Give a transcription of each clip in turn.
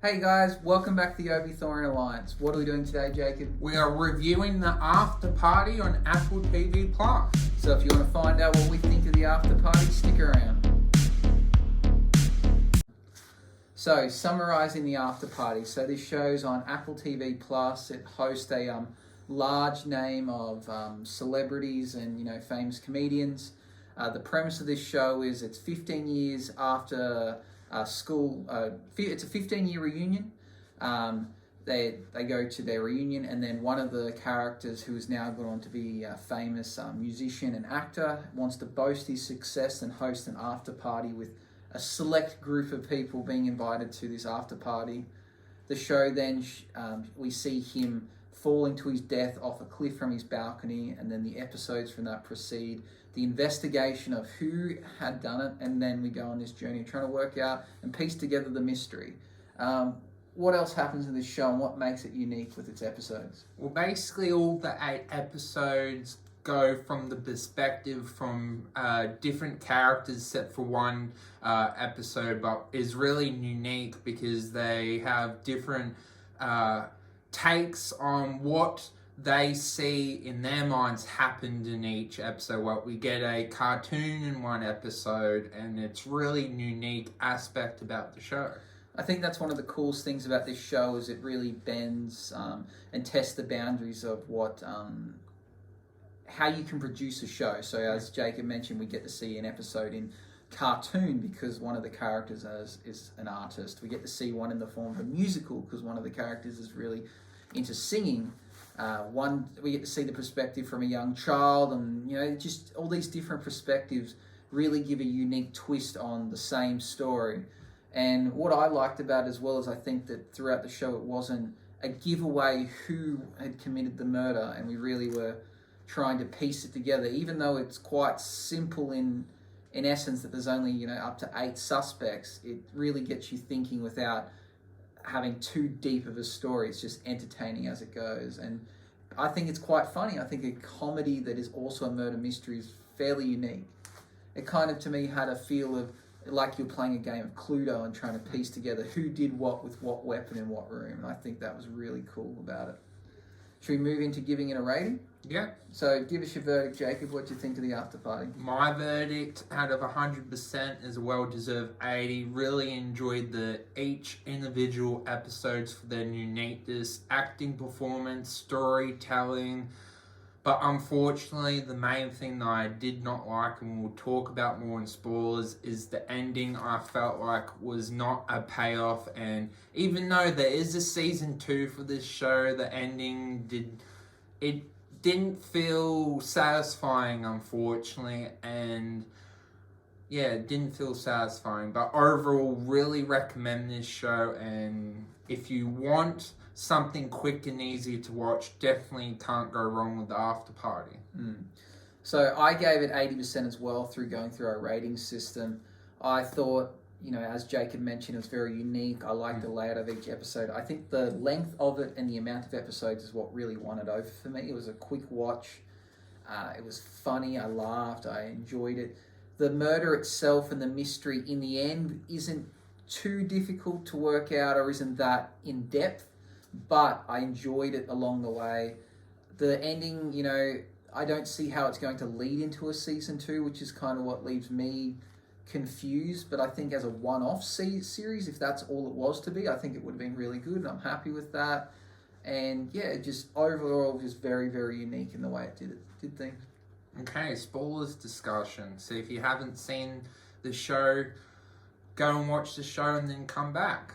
Hey guys, welcome back to the Obi Thorin Alliance. What are we doing today, Jacob? We are reviewing the after party on Apple TV Plus. So if you want to find out what we think of the after party, stick around. So, summarising the after party. So this show's on Apple TV Plus. It hosts a large name of celebrities and famous comedians. The premise of this show is it's 15 years after school. It's a 15-year reunion. They go to their reunion, and then one of the characters, who is now gone on to be a famous musician and actor, wants to boast his success and host an after party with a select group of people being invited to this after party. The show then, we see him falling to his death off a cliff from his balcony, and then the episodes from that proceed the investigation of who had done it, and then we go on this journey trying to work out and piece together the mystery. What else happens in this show, and what makes it unique with its episodes? Well, basically all the 8 episodes go from the perspective from different characters set for one episode, but is really unique because they have different takes on what they see in their minds happened in each episode. Well, we get a cartoon in one episode, and it's really unique aspect about the show. I think that's one of the coolest things about this show, is it really bends and tests the boundaries of what how you can produce a show. So as Jacob mentioned, we get to see an episode in cartoon because one of the characters is an artist. We get to see one in the form of a musical because one of the characters is really into singing. We get to see the perspective from a young child, and just all these different perspectives really give a unique twist on the same story. And what I liked about it as well is I think that throughout the show it wasn't a giveaway who had committed the murder, and we really were trying to piece it together, even though it's quite simple in essence that there's only up to 8 suspects. It really gets you thinking without having too deep of a story. It's just entertaining as it goes, and I think it's quite funny. I think a comedy that is also a murder mystery is fairly unique. It kind of, to me, had a feel of like you're playing a game of Cluedo and trying to piece together who did what with what weapon in what room, and I think that was really cool about it. Should we move into giving it a rating? Yeah. So give us your verdict, Jacob. What do you think of the after party? My verdict out of 100% is a well-deserved 80. Really enjoyed each individual episodes for their uniqueness, acting, performance, storytelling. But unfortunately, the main thing that I did not like, and we'll talk about more in spoilers, is the ending. I felt like was not a payoff, and even though there is a season 2 for this show, the ending didn't feel satisfying, unfortunately, and yeah, it didn't feel satisfying. But overall, really recommend this show, and if you want something quick and easy to watch, definitely can't go wrong with the after party. So I gave it 80% as well through going through our rating system. I thought, as Jacob mentioned, it was very unique. I liked the layout of each episode. I think the length of it and the amount of episodes is what really won it over for me. It was a quick watch. It was funny. I laughed. I enjoyed it. The murder itself and the mystery in the end isn't too difficult to work out or isn't that in depth, but I enjoyed it along the way. The ending, I don't see how it's going to lead into a season 2, which is kind of what leaves me confused. But I think as a one-off series, if that's all it was to be, I think it would have been really good, and I'm happy with that. And yeah, just overall, just very, very unique in the way it did things. Okay, spoilers discussion. So if you haven't seen the show, go and watch the show and then come back.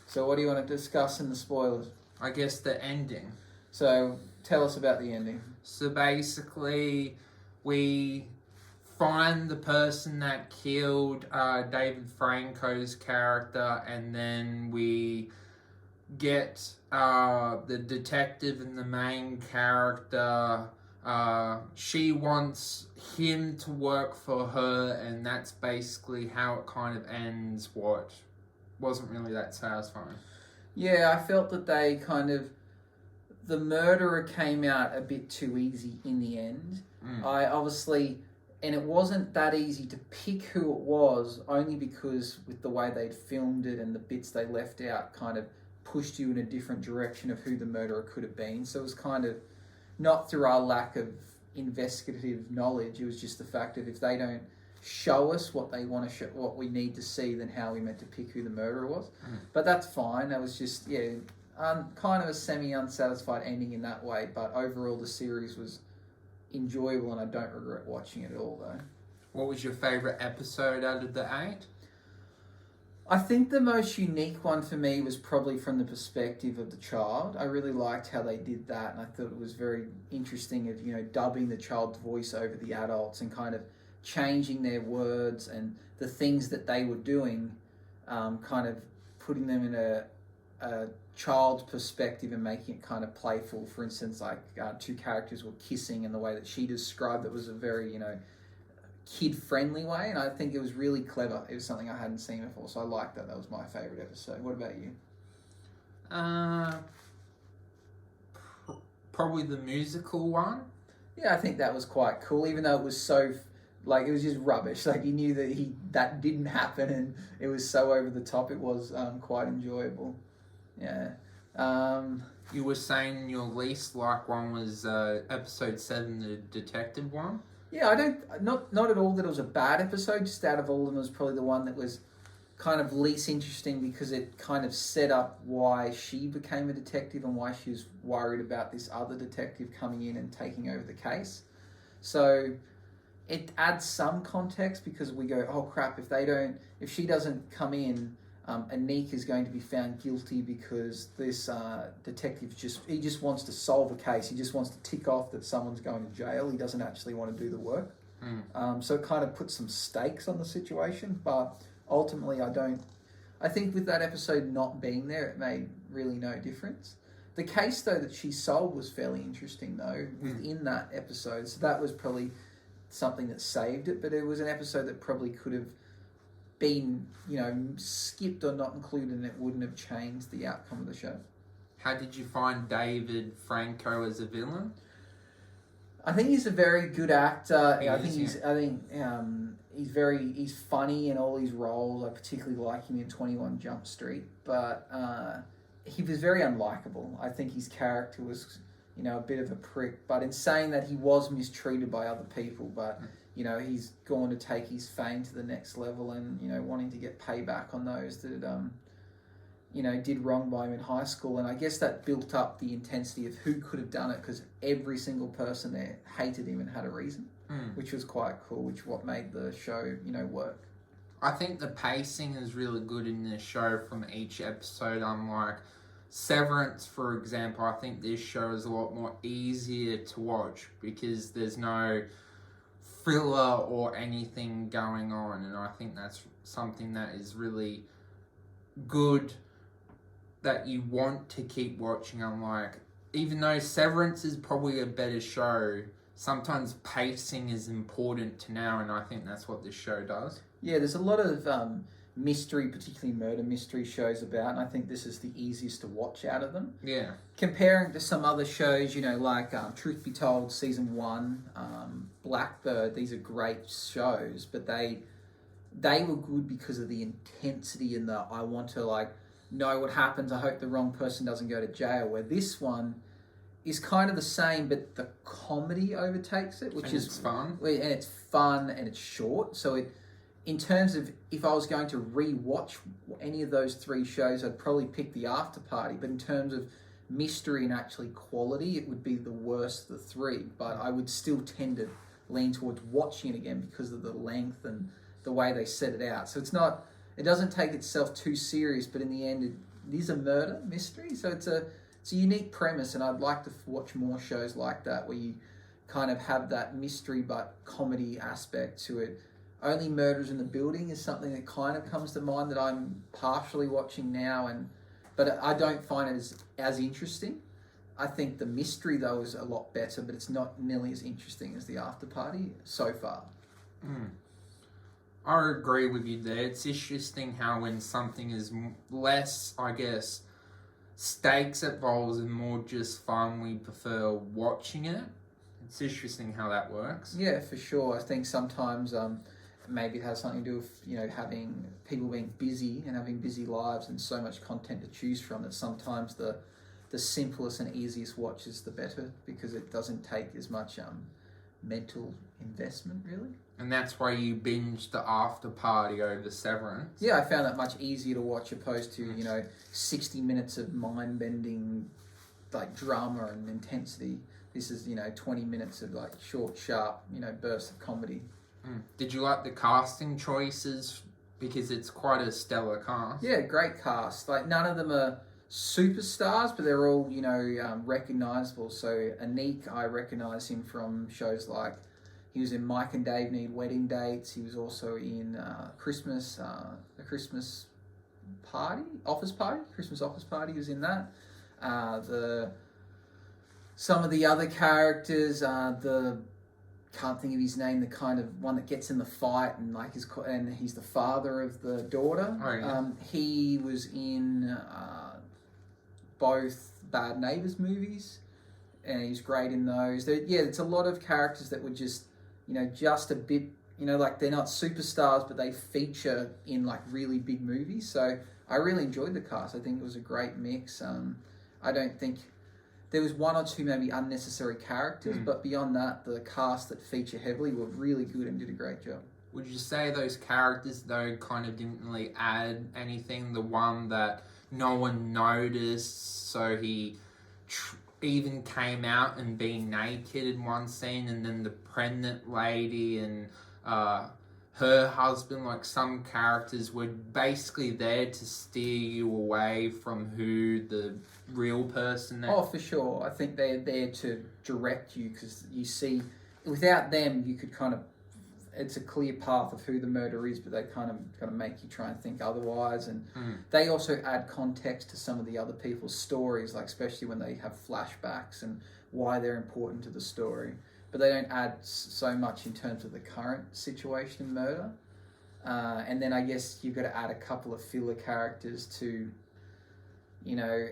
So what do you want to discuss in the spoilers? I guess the ending. So tell us about the ending. So basically, we find the person that killed David Franco's character, and then we get the detective and the main character. She wants him to work for her, and that's basically how it kind of ends, what wasn't really that satisfying. Yeah, I felt that the murderer came out a bit too easy in the end. I obviously, and it wasn't that easy to pick who it was, only because with the way they'd filmed it and the bits they left out kind of pushed you in a different direction of who the murderer could have been. So it was kind of not through our lack of investigative knowledge, it was just the fact that if they don't show us what they want to show, what we need to see, then how are we meant to pick who the murderer was? But that's fine. That was just kind of a semi-unsatisfied ending in that way, but overall the series was enjoyable and I don't regret watching it at all, though. What was your favourite episode out of the 8? I think the most unique one for me was probably from the perspective of the child. I really liked how they did that, and I thought it was very interesting of, dubbing the child's voice over the adults and kind of changing their words and the things that they were doing, kind of putting them in a child's perspective and making it kind of playful. For instance, like two characters were kissing, and the way that she described it was a very, kid-friendly way, and I think it was really clever. It was something I hadn't seen before, so I liked that. That was my favourite episode. What about you? Probably the musical one. Yeah, I think that was quite cool, even though it was so, it was just rubbish. Like, you knew that didn't happen, and it was so over the top. It was quite enjoyable. Yeah. You were saying your least like one was episode 7, the detective one? Yeah, not at all that it was a bad episode, just out of all of them, it was probably the one that was kind of least interesting because it kind of set up why she became a detective and why she was worried about this other detective coming in and taking over the case. So it adds some context because we go, oh crap, if she doesn't come in, Anik is going to be found guilty because this detective just wants to solve a case. He just wants to tick off that someone's going to jail. He doesn't actually want to do the work. So it kind of puts some stakes on the situation. But ultimately, I think with that episode not being there, it made really no difference. The case, though, that she solved was fairly interesting, though, within that episode. So that was probably something that saved it. But it was an episode that probably could have been, skipped or not included, and it wouldn't have changed the outcome of the show. How did you find David Franco as a villain? I think he's a very good actor. He's funny in all his roles. I particularly like him in 21 Jump Street, but he was very unlikable. I think his character was, a bit of a prick. But in saying that, he was mistreated by other people, but he's gone to take his fame to the next level and, wanting to get payback on those that, did wrong by him in high school. And I guess that built up the intensity of who could have done it because every single person there hated him and had a reason, which was quite cool, which what made the show, work. I think the pacing is really good in this show from each episode. Unlike Severance, for example, I think this show is a lot more easier to watch because there's no thriller or anything going on, and I think that's something that is really good that you want to keep watching. Unlike, even though Severance is probably a better show, sometimes pacing is important to now, and I think that's what this show does. Yeah, there's a lot of mystery, particularly murder mystery shows about, and I think this is the easiest to watch out of them. Yeah. Comparing to some other shows, like Truth Be Told Season 1, Blackbird, these are great shows, but they were good because of the intensity and I want to know what happens, I hope the wrong person doesn't go to jail, where this one is kind of the same, but the comedy overtakes it, which is fun. And it's fun and it's short, so in terms of if I was going to re-watch any of those 3 shows, I'd probably pick The After Party. But in terms of mystery and actually quality, it would be the worst of the 3. But I would still tend to lean towards watching it again because of the length and the way they set it out. So it doesn't take itself too serious, but in the end, it is a murder mystery. So it's a unique premise, and I'd like to watch more shows like that where you kind of have that mystery but comedy aspect to it. Only Murders in the Building is something that kind of comes to mind that I'm partially watching now, but I don't find it as interesting. I think the mystery, though, is a lot better, but it's not nearly as interesting as The After Party so far. I agree with you there. It's interesting how when something is less, I guess, stakes involved and more just fun, we prefer watching it. It's interesting how that works. Yeah, for sure. I think sometimes maybe it has something to do with having people being busy and having busy lives and so much content to choose from that sometimes the simplest and easiest watch is the better because it doesn't take as much mental investment really. And that's why you binge the After Party over Severance. Yeah, I found that much easier to watch opposed to 60 minutes of mind bending like drama and intensity. This is 20 minutes of like short, sharp bursts of comedy. Did you like the casting choices? Because it's quite a stellar cast. Yeah, great cast. Like none of them are superstars, but they're all recognizable. So Anik, I recognize him from shows like he was in Mike and Dave Need Wedding Dates. He was also in the Christmas Office Party. He was in that. Some of the other characters, can't think of his name, the kind of one that gets in the fight and he's the father of the daughter. Oh, yeah. He was in both Bad Neighbours movies, and he's great in those. It's a lot of characters that were just just a bit like they're not superstars, but they feature in like really big movies. So I really enjoyed the cast. I think it was a great mix. I don't think there was one or two maybe unnecessary characters, but beyond that, the cast that feature heavily were really good and did a great job. Would you say those characters, though, kind of didn't really add anything? The one that no one noticed, so he even came out and being naked in one scene, and then the pregnant lady and her husband, like some characters were basically there to steer you away from who the real person is. Oh, for sure. I think they're there to direct you because you see, without them, you could kind of, it's a clear path of who the murderer is, but they kind of make you try and think otherwise. And they also add context to some of the other people's stories, like especially when they have flashbacks and why they're important to the story. But they don't add so much in terms of the current situation in murder. And then I guess you've got to add a couple of filler characters to,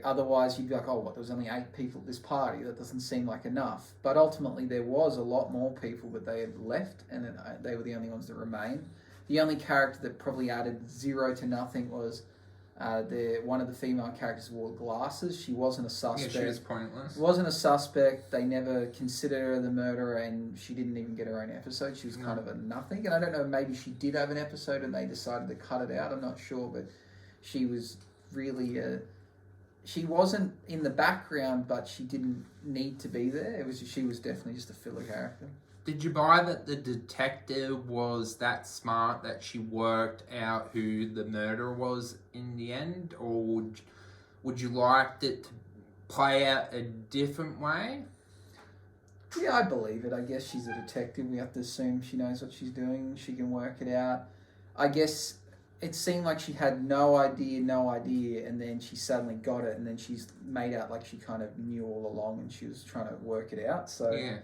otherwise you'd be like, oh, what, there was only 8 people at this party. That doesn't seem like enough. But ultimately there was a lot more people that they had left, and they were the only ones that remained. The only character that probably added 0 to nothing was one of the female characters wore glasses. She wasn't a suspect. Yeah, she was pointless. Wasn't a suspect. They never considered her the murderer, and she didn't even get her own episode. She was kind of a nothing. And I don't know, maybe she did have an episode and they decided to cut it out. I'm not sure, but she was really she wasn't in the background, but she didn't need to be there. She was definitely just a filler character. Did you buy that the detective was that smart that she worked out who the murderer was in the end? Or would you like it to play out a different way? Yeah, I believe it. I guess she's a detective. We have to assume she knows what she's doing. She can work it out. I guess it seemed like she had no idea, and then she suddenly got it, and then she's made out like she kind of knew all along and she was trying to work it out. So, yeah.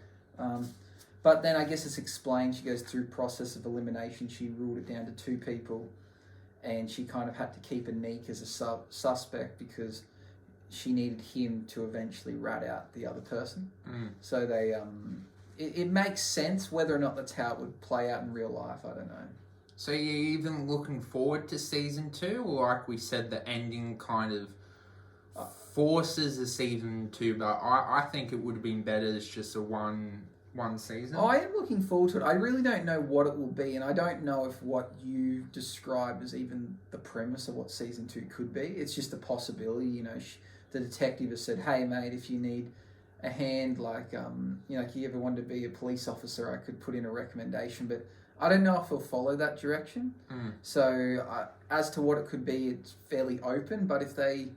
But then I guess it's explained. She goes through process of elimination. She ruled it down to 2 people, and she kind of had to keep Anik as a suspect because she needed him to eventually rat out the other person. So they, it makes sense. Whether or not that's how it would play out in real life, I don't know. So you're even looking forward to season 2, or like we said, the ending kind of forces a season 2, but I think it would have been better as just a one season. I am looking forward to it. I really don't know what it will be, and I don't know if what you described as even the premise of what season 2 could be. It's just a possibility. The detective has said, "Hey, mate, if you need a hand, like if you ever wanted to be a police officer, I could put in a recommendation." But I don't know if he'll follow that direction. So as to what it could be, it's fairly open. But if they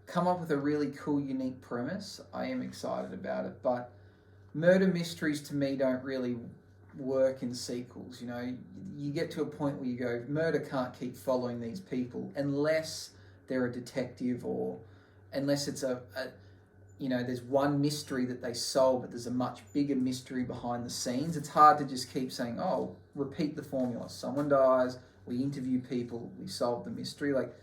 come up with a really cool, unique premise, I am excited about it. But murder mysteries to me don't really work in sequels. You get to a point where you go, murder can't keep following these people unless they're a detective or unless it's there's one mystery that they solve, but there's a much bigger mystery behind the scenes. It's hard to just keep saying, oh, repeat the formula. Someone dies, we interview people, we solve the mystery. Like,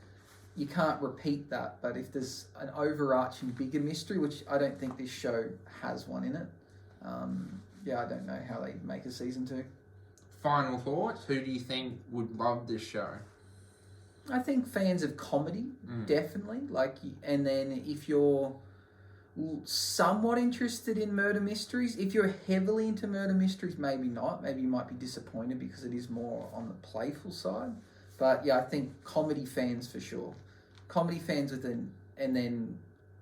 you can't repeat that. But if there's an overarching bigger mystery, which I don't think this show has one in it, Yeah, I don't know how they make a season 2. Final thoughts? Who do you think would love this show? I think fans of comedy, definitely. And then if you're somewhat interested in murder mysteries, if you're heavily into murder mysteries, maybe not. Maybe you might be disappointed because it is more on the playful side. But yeah, I think comedy fans for sure. Comedy fans and then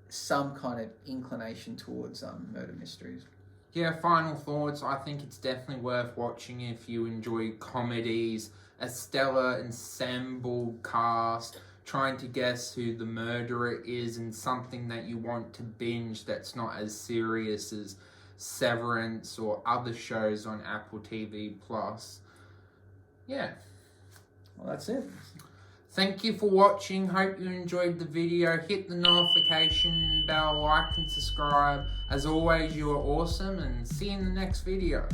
some kind of inclination towards murder mysteries. Yeah, final thoughts. I think it's definitely worth watching if you enjoy comedies, a stellar ensemble cast, trying to guess who the murderer is, and something that you want to binge that's not as serious as Severance or other shows on Apple TV Plus. Yeah. Well, that's it. Thank you for watching. Hope you enjoyed the video. Hit the notification bell, like and subscribe. As always, you are awesome, and see you in the next video.